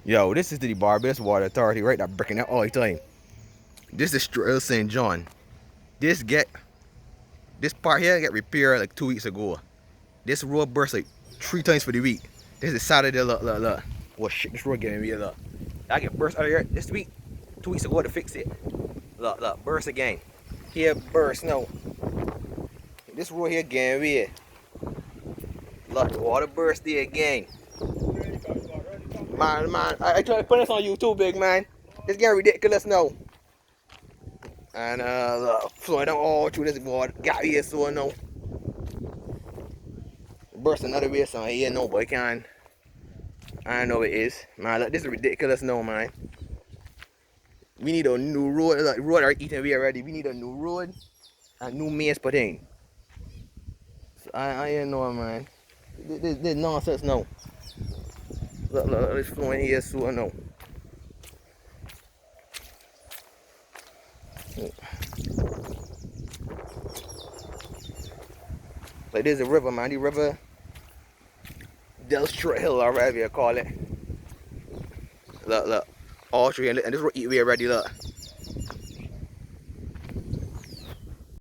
Yo, this is the Barbados Water Authority right now breaking out all the time. This is Stewart Hill St. John. This part here get repaired like 2 weeks ago. This road burst like 3 times for the week. This is Saturday, look. Oh shit, this road getting weird, look. I get burst out of here this week, 2 weeks ago to fix it. Look, burst again. Here burst now. This road here getting weird. Look, the water burst there again. Man, I try to put this on YouTube, big man. It's getting ridiculous now. And look, flowing down all through this water. Got here so now. Burst another way so here no, but I can't. I know it is. Man, look, this is ridiculous now, man. We need a new road. Like, road are eating away already. We need a new road and new mains put in. So I ain't know, man. This nonsense now. Look, it's flowing here so now. Like there's a river, man. The river Stewart Hill or whatever you call it. Look. All through here. And this road eat away already, look.